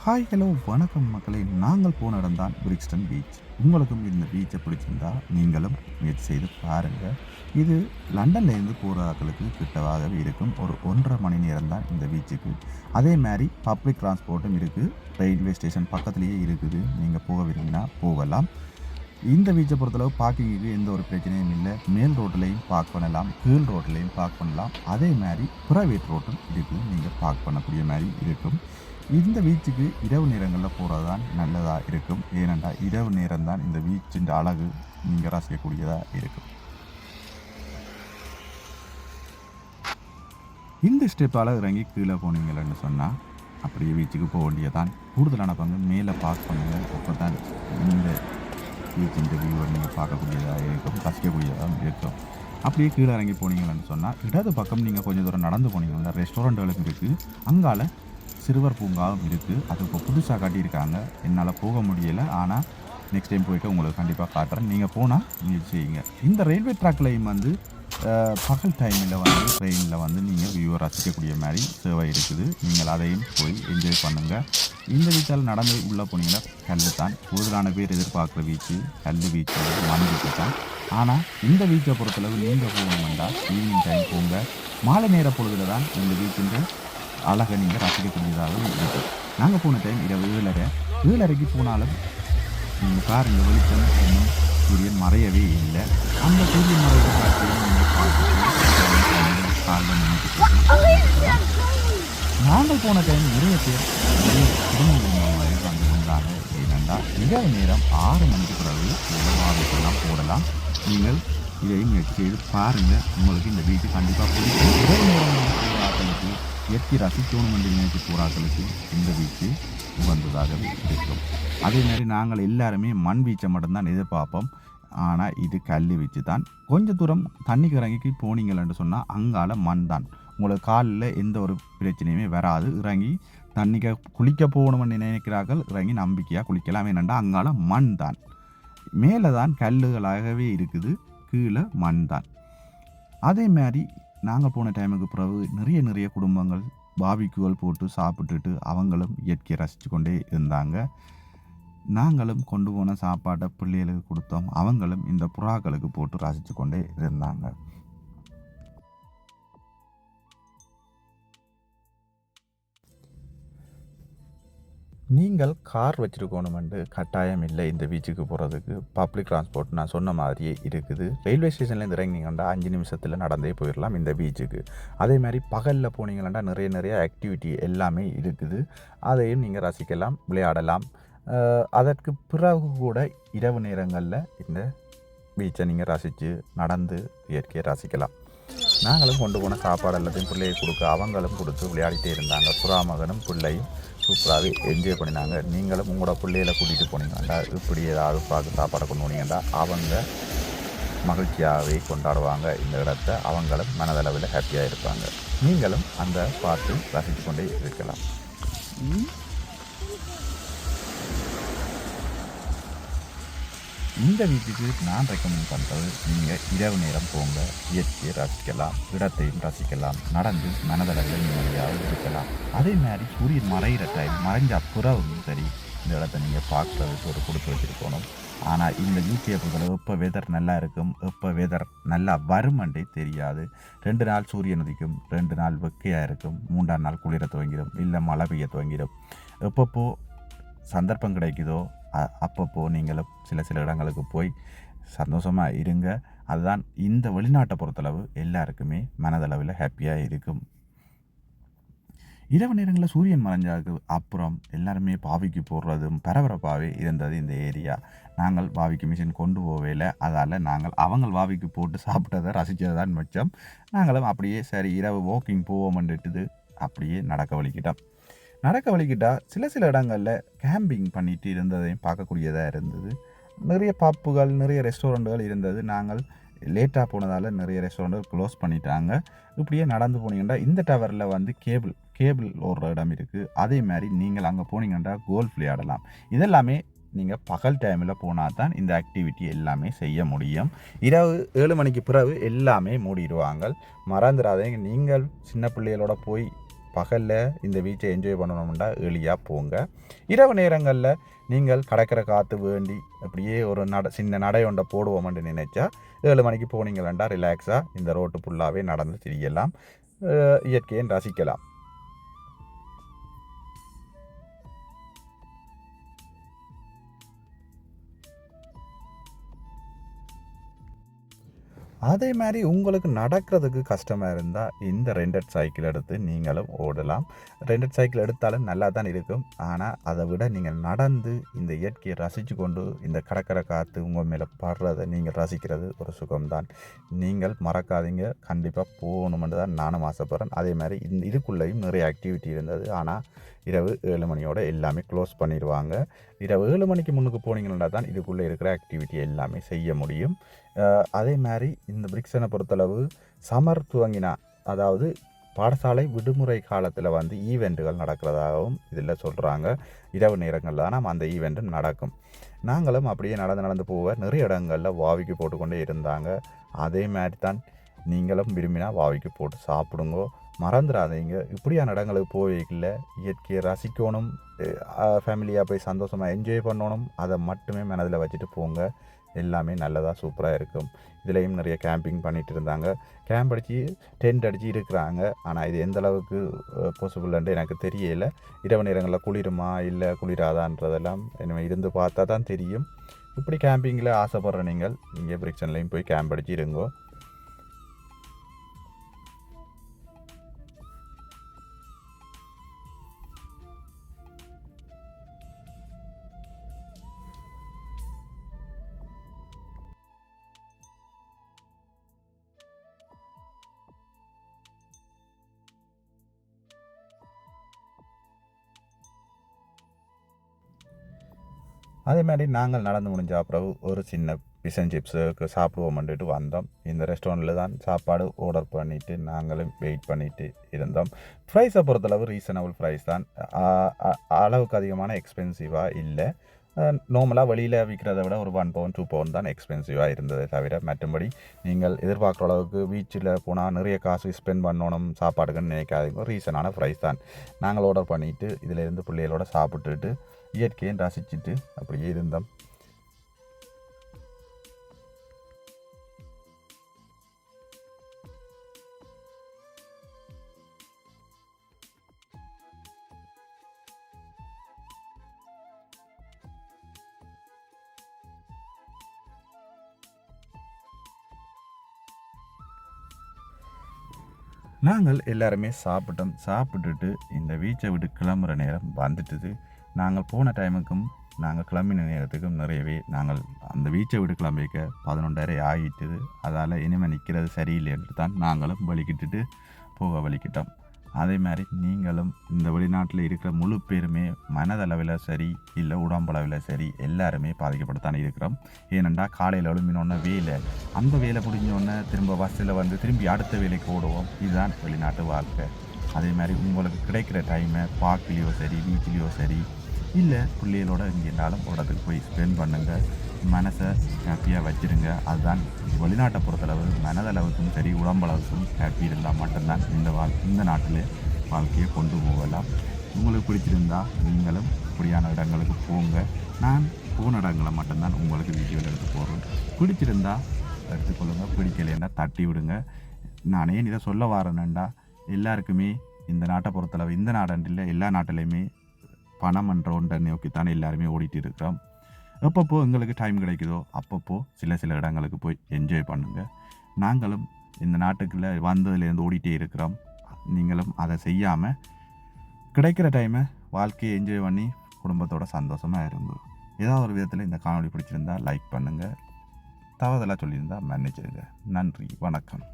Hi hello வணக்கம் மக்களே. நாங்கள் போன இடம் தான் பிரிக்ஸ்டன் பீச். உங்களுக்கும் இந்த பீச்சை பிடிச்சிருந்தா நீங்களும் முயற்சி செய்து பாருங்கள். இது லண்டன்லேருந்து போகிற ஆட்களுக்கு கிட்டவாகவே இருக்கும். ஒரு 1.5 மணி நேரம் தான் இந்த பீச்சுக்கு. அதே மாதிரி பப்ளிக் டிரான்ஸ்போர்ட்டும் இருக்குது. ரயில்வே ஸ்டேஷன் பக்கத்துலேயே இருக்குது. நீங்கள் போக விரும்பினா போகலாம். இந்த பீச்சை பொறுத்தளவு பார்க்கிங்குக்கு எந்த ஒரு பிரச்சனையும் இல்லை. மேல் ரோட்லேயும் பார்க் பண்ணலாம், கீழ் ரோட்லேயும் பார்க் பண்ணலாம். அதே மாதிரி ப்ரைவேட் ரோட்டும் இருக்குது, நீங்கள் பார்க் பண்ணக்கூடிய மாதிரி இருக்கும். இந்த பீச்சுக்கு இரவு நேரங்களில் போகிறது தான் நல்லதாக இருக்கும். ஏனென்றால் இரவு நேரம் தான் இந்த பீச்சின் அழகு நீங்கள் ரசிக்கக்கூடியதாக இருக்கும். இந்த ஸ்டெப்பால் இறங்கி கீழே போனீங்கன்னு சொன்னால் அப்படியே பீச்சுக்கு போக வேண்டியதான். கூடுதலான பங்கு மேலே பார்க் பண்ணுங்கள். அப்போ தான் இந்த பீச்சின் வியூவை நீங்கள் பார்க்கக்கூடியதாக இருக்கும், ரசிக்கக்கூடியதாக இருக்கும். அப்படியே கீழே இறங்கி போனீங்கன்னு சொன்னால் இடது பக்கம் நீங்கள் கொஞ்சம் தூரம் நடந்து போனீங்கன்னா ரெஸ்டாரண்ட்டுகளும் இருக்குது. அங்கால சிறுவர் பூங்காவும் இருக்குது. அது இப்போ புதுசாக காட்டியிருக்காங்க. என்னால் போக முடியலை, ஆனால் நெக்ஸ்ட் டைம் போய்ட்டு உங்களுக்கு கண்டிப்பாக காட்டுறேன். நீங்கள் போனால் முயற்சி செய்யுங்க. இந்த ரயில்வே ட்ராக்லையும் வந்து பகல் டைமில் வந்து ட்ரெயினில் வந்து நீங்கள் வியூவை ரசிக்கக்கூடிய மாதிரி சேவை இருக்குது. நீங்கள் அதையும் போய் என்ஜாய் பண்ணுங்கள். இந்த பீச்சால் நடந்து உள்ளே போனீங்கன்னா கல் தான். கூடுதலான பேர் எதிர்பார்க்குற பீச்சு கல் பீச்சு, மண் பீச்சு தான். ஆனால் இந்த பீச்சை பொறுத்தளவு நீங்கள் போகணுமெண்டா ஈவினிங் டைம் போங்க. மாலை நேர பொழுதுல தான் இந்த பீச்சுன்ற அழகை நீங்கள் ரசிக்கக்கூடியதாக இருக்குது. நாங்கள் போன டைம் இரவு 7:30 போனாலும் நீங்கள் பாருங்கள், வெளிச்சம் இன்னும் சூரியன் மறையவே இல்லை. அந்த சூரியன் மறைவு காட்சியை நீங்கள் பார்த்துட்டு காலில் நினைக்கிட்டு நாங்கள் போன டைம் நிறைய பேர் குடும்பங்கள் மாதிரி வந்திருந்தாங்க. ஏனென்றால் இரவு நேரம் 6 மணிக்கு பிறகு வாகனத்தெல்லாம் போடலாம். நீங்கள் இதையும் முயற்சி செய்து பாருங்கள். உங்களுக்கு இந்த பீச்சு கண்டிப்பாக பிடிக்கும். இரவு நேரம் ஆக்களுக்கு இயற்கை ரசிக்கணும் என்று நினைத்து போராக்களுக்கு இந்த பீச்சு உகந்ததாகவே இருக்கும். அதே மாதிரி நாங்கள் எல்லாருமே மண் பீச்சை மட்டும்தான் எதிர்பார்ப்போம். ஆனால் இது கல் பீச்சு தான். கொஞ்சம் தூரம் தண்ணிக்கு இறங்கி போனீங்கள்னு சொன்னால் அங்கால மண் தான். உங்களுக்கு காலில் எந்த ஒரு பிரச்சனையுமே வராது. இறங்கி தண்ணிக்கு குளிக்க போகணும்னு நினைக்கிறார்கள், இறங்கி நம்பிக்கையாக குளிக்கலாம். ஏனென்றால் அங்கால மண் தான். மேலே தான் கல்லுகளாகவே இருக்குது, கீழே மண் தான். அதே மாதிரி நாங்கள் போன டைமுக்கு பிறகு நிறைய குடும்பங்கள் பாபிக்குகள் போட்டு சாப்பிட்டுட்டு அவங்களும் இயற்கையை ரசித்து கொண்டே இருந்தாங்க. நாங்களும் கொண்டு போன சாப்பாட்டை பிள்ளைகளுக்கு கொடுத்தோம். அவங்களும் இந்த புறாக்களுக்கு போட்டு ரசித்து கொண்டே இருந்தாங்க. நீங்கள் கார் வச்சுருக்கணுமென்று கட்டாயம் இல்லை. இந்த பீச்சுக்கு போகிறதுக்கு பப்ளிக் டிரான்ஸ்போர்ட் நான் சொன்ன மாதிரியே இருக்குது. ரயில்வே ஸ்டேஷன்லேருந்து இறங்கினீங்கன்னா 5 நிமிஷத்தில் நடந்தே போயிடலாம் இந்த பீச்சுக்கு. அதே மாதிரி பகலில் போனீங்கன்னா நிறைய ஆக்டிவிட்டி எல்லாமே இருக்குது. அதையும் நீங்கள் ரசிக்கலாம், விளையாடலாம். அதற்கு பிறகு கூட இரவு நேரங்களில் இந்த பீச்சை நீங்கள் ரசித்து நடந்து இயற்கையை ரசிக்கலாம். நாங்களும் கொண்டு போன சாப்பாடு எல்லாத்தையும் பிள்ளையை கொடுக்க அவங்களும் கொடுத்து விளையாடிட்டே இருந்தாங்க. புறா மகனும் பிள்ளையும் சூப்பராகவே என்ஜாய் பண்ணினாங்க. நீங்களும் உங்களோட பிள்ளைகளை கூட்டிகிட்டு போனீங்கண்டா, இப்படி ஏதாவது பார்த்து சாப்பாடை கொண்டு போனீங்கன்னா அவங்க மகிழ்ச்சியாகவே கொண்டாடுவாங்க. இந்த இடத்த அவங்களும் மனதளவில் ஹாப்பியாக இருப்பாங்க. நீங்களும் அந்த பார்த்து ரசித்து கொண்டே இருக்கலாம். இந்த வீட்டுக்கு நான் ரெக்கமெண்ட் பண்ணுறது, நீங்கள் இரவு நேரம் போங்க, இயற்கையை ரசிக்கலாம், இடத்தையும் ரசிக்கலாம், நடந்து மனதளவில் நிம்மதியாக இருக்கலாம். அதே மாதிரி சூரியன் மறைகிற டைம் மறைஞ்ச புறவும் சரி, இந்த இடத்த நீங்கள் பார்க்குறதுக்கு ஒரு கொடுத்து வச்சுருக்கணும். ஆனால் இந்த யூகே பொறுத்தளவு எப்போ வெதர் நல்லா இருக்கும், எப்போ வெதர் நல்லா வருமன்றே தெரியாது. 2 நாள் சூரியன் உதிக்கும், 2 நாள் வெக்கையாக இருக்கும், 3ஆம் நாள் குளிர துவங்கிடும், இல்லை மழை பெய்ய துவங்கிடும். எப்பப்போ சந்தர்ப்பம் கிடைக்குதோ அப்பப்போ நீங்களும் சில இடங்களுக்கு போய் சந்தோஷமாக இருங்க. அதுதான் இந்த வெளிநாட்டை பொறுத்தளவு எல்லாருக்குமே மனதளவில் ஹாப்பியாக இருக்கும். இரவு நேரங்களில் சூரியன் மறைஞ்சாக்கு அப்புறம் எல்லாருமே பாவிக்கு போடுறதும் பரபரப்பாகவே இருந்தது இந்த ஏரியா. நாங்கள் பாவிக்கு மிஷின் கொண்டு போவேல, அதால் நாங்கள் அவங்க பாவிக்கு போட்டு சாப்பிட்டதை ரசித்ததான் மிச்சம். நாங்களும் அப்படியே சரி இரவு வாக்கிங் போவோம்ன்ட்டு அப்படியே நடக்க வலிக்கிட்டால் சில இடங்களில் கேம்பிங் பண்ணிட்டு இருந்ததையும் பார்க்கக்கூடியதாக இருந்தது. நிறைய பப்புகள், நிறைய ரெஸ்டாரண்ட்டுகள் இருந்தது. நாங்கள் லேட்டாக போனதால் நிறைய ரெஸ்டாரண்ட்டுகள் க்ளோஸ் பண்ணிட்டாங்க. இப்படியே நடந்து போனீங்கன்னா இந்த டவரில் வந்து கேபிள் ஓடுற இடம் இருக்குது. அதே மாதிரி நீங்கள் அங்கே போனீங்கன்னா கோல்ஃப் விளையாடலாம். இதெல்லாமே நீங்கள் பகல் டைமில் போனால் தான் இந்த ஆக்டிவிட்டி எல்லாமே செய்ய முடியும். இரவு 7 மணிக்கு பிறகு எல்லாமே மூடிடுவாங்க. மறந்துடாதீங்க. நீங்கள் சின்ன பிள்ளைகளோட போய் பகலில் இந்த பீச்சை என்ஜாய் பண்ணணும்னா ஏர்லியாக போங்க. இரவு நேரங்களில் நீங்கள் கடற்கரை காற்று வேண்டி அப்படியே ஒரு சின்ன நடை ஒன்றை போடுவோம்னு நினைச்சா 7 மணிக்கு போனீங்களா ரிலாக்ஸாக இந்த ரோட்டு ஃபுல்லாகவே நடந்து திரியலாம், இயற்கையை ரசிக்கலாம். அதே மாதிரி உங்களுக்கு நடக்கிறதுக்கு கஷ்டமாக இருந்தால் இந்த ரெண்டட் சைக்கிள் எடுத்து நீங்களும் ஓடலாம். ரெண்டட் சைக்கிள் எடுத்தாலும் நல்லா தான் இருக்கும். ஆனால் அதை விட நீங்கள் நடந்து இந்த இயற்கையை ரசித்து கொண்டு இந்த கடற்கரை காற்று உங்கள் மேலே படுறதை நீங்கள் ரசிக்கிறது ஒரு சுகம்தான். நீங்கள் மறக்காதீங்க, கண்டிப்பாக போகணுமென்று தான் நானும் ஆசைப்பட்றேன். அதே மாதிரி இதுக்குள்ளேயும் நிறைய ஆக்டிவிட்டி இருந்தது. ஆனால் இரவு 7 மணியோடு எல்லாமே க்ளோஸ் பண்ணிடுவாங்க. இரவு 7 மணிக்கு முன்னுக்கு போனீங்கன்னா தான் இதுக்குள்ளே இருக்கிற ஆக்டிவிட்டி எல்லாமே செய்ய முடியும். அதே மாதிரி இந்த பிரிக்ஸனை பொறுத்தளவு சம்மர் துவங்கினா, அதாவது பாடசாலை விடுமுறை காலத்தில் வந்து ஈவெண்ட்டுகள் நடக்கிறதாகவும் இதில் சொல்கிறாங்க. இரவு நேரங்களில் தான் அந்த ஈவெண்ட்டு நடக்கும். நாங்களும் அப்படியே நடந்து போக நிறைய இடங்களில் வாவிக்கு போட்டுக்கொண்டே இருந்தாங்க. அதே மாதிரி தான் நீங்களும் விரும்பினா வாவிக்கு போட்டு சாப்பிடுங்கோ, மறந்துடாதீங்க. இப்படியான இடங்களுக்கு போய்க்கல இயற்கையை ரசிக்கணும், ஃபேமிலியாக போய் சந்தோஷமாக என்ஜாய் பண்ணணும். அதை மட்டுமே மனதில் வச்சுட்டு போங்க, எல்லாமே நல்லதாக சூப்பராக இருக்கும். இதுலேயும் நிறைய கேம்பிங் பண்ணிகிட்டு இருந்தாங்க. கேம்ப் அடித்து டென்ட் அடித்து இருக்கிறாங்க. ஆனால் இது எந்த அளவுக்கு பாசிபிள்ன்ட்டு எனக்கு தெரியலை. இரவு நேரங்களில் குளிருமா இல்லை குளிராதான்றதெல்லாம் இனிமேல் இருந்து பார்த்தா தான் தெரியும். இப்படி கேம்பிங்கில் ஆசைப்படுற நீங்கள் இங்கே பிரிக்ஸன்லேயும் போய் கேம்ப் அடித்து இருங்கோ. அதே மாதிரி நாங்கள் நடந்து முடிஞ்ச அப்புறம் ஒரு சின்ன ஃபிஷ் அண்ட் சிப்ஸுக்கு சாப்பிடுவோம்ன்ட்டு வந்தோம். இந்த ரெஸ்டாரண்ட்டில் தான் சாப்பாடு ஆர்டர் பண்ணிவிட்டு நாங்களும் வெயிட் பண்ணிவிட்டு இருந்தோம். ப்ரைஸை பொறுத்தளவு ரீசனபிள் ப்ரைஸ் தான், அளவுக்கு அதிகமான எக்ஸ்பென்சிவாக இல்லை. நார்மலாக வெளியில் விற்கிறத விட ஒரு 1 பவுண்ட் 2 பவுண்ட் தான் எக்ஸ்பென்சிவாக இருந்ததை தவிர மற்றபடி நீங்கள் எதிர்பார்க்குற அளவுக்கு பீச்சில் போனால் நிறைய காசு ஸ்பெண்ட் பண்ணணும் சாப்பாடுக்குன்னு நினைக்காதீங்க. ரீசனான ப்ரைஸ் தான். நாங்கள் ஆர்டர் பண்ணிவிட்டு இதிலேருந்து பிள்ளைகளோட சாப்பிட்டுட்டு இயற்கையை ரசிச்சுட்டு அப்படியே இருந்தோம். நாங்கள் எல்லாருமே சாப்பிட்டுட்டு இந்த பீச்சை விட்டு கிளம்புற நேரம் வந்துட்டுது. நாங்கள் போன டைமுக்கும் நாங்கள் கிளம்பின நேரத்துக்கும் நிறையவே நாங்கள் அந்த பீச்சை விட்டு கிளம்பிக்க 11:30 ஆகிட்டுது. அதால் இனிமேல் நிற்கிறது சரியில்லைன்ட்டு தான் நாங்களும் வலிக்கிட்டுட்டு போக வலிக்கிட்டோம். அதே மாதிரி நீங்களும் இந்த வெளிநாட்டில் இருக்கிற முழு பேருமே மனதளவில் சரி இல்லை உடம்பளவில் சரி எல்லாருமே பாதிக்கப்பட்டுத்தானே இருக்கிறோம். ஏனென்றால் காலையில் எழும்பினோன்னே வேலை, அந்த வேலை முடிஞ்சோடனே திரும்ப பஸ்ஸில் வந்து திரும்பி அடுத்த வேலைக்கு ஓடுவோம். இதுதான் வெளிநாட்டு வாழ்க்கை. அதே மாதிரி உங்களுக்கு கிடைக்கிற டைமை பார்க்லேயோ சரி பீச்சிலையோ சரி இல்லை பிள்ளைகளோட எங்கேனாலும் ஒரு இடத்துக்கு போய் ஸ்பெண்ட் பண்ணுங்கள், மனசை ஹாப்பியாக வச்சுருங்க. அதுதான் வெளிநாட்டை பொறுத்தளவு மனதளவுக்கும் சரி உடம்பளவுக்கும் ஹாப்பி இருந்தால் மட்டும்தான் இந்த நாட்டில் வாழ்க்கையை கொண்டு போகலாம். உங்களுக்கு பிடிச்சிருந்தா நீங்களும் இப்படியான இடங்களுக்கு போங்க. நான் போன இடங்களை மட்டும்தான் உங்களுக்கு வீடியோவில் எடுத்து போடுறேன். பிடிச்சிருந்தா எடுத்துக்கொள்ளுங்க, பிடிக்கலைன்னா தட்டி விடுங்க. நான் ஏன் இதை சொல்ல வரேன்டா, எல்லாருக்குமே இந்த நாட்டை பொறுத்தளவு இந்த நாட்டில் எல்லா நாட்டிலையுமே பணம் என்ற ஒன்றை நோக்கித்தானே எல்லாருமே ஓடிட்டு இருக்கிறோம். எப்பப்போ எங்களுக்கு டைம் கிடைக்குதோ அப்பப்போ சில இடங்களுக்கு போய் என்ஜாய் பண்ணுங்கள். நாங்களும் இந்த நாட்டுக்குள்ளே வந்ததுலேருந்து ஓடிட்டே இருக்கிறோம். நீங்களும் அதை செய்யாமல் கிடைக்கிற டைமை வாழ்க்கையை என்ஜாய் பண்ணி குடும்பத்தோட சந்தோஷமாக இருங்க. ஏதாவது ஒரு விதத்தில் இந்த காணொளி பிடிச்சிருந்தால் லைக் பண்ணுங்கள், தவறுதலாக சொல்லியிருந்தால் மன்னிச்சிடுங்க. நன்றி, வணக்கம்.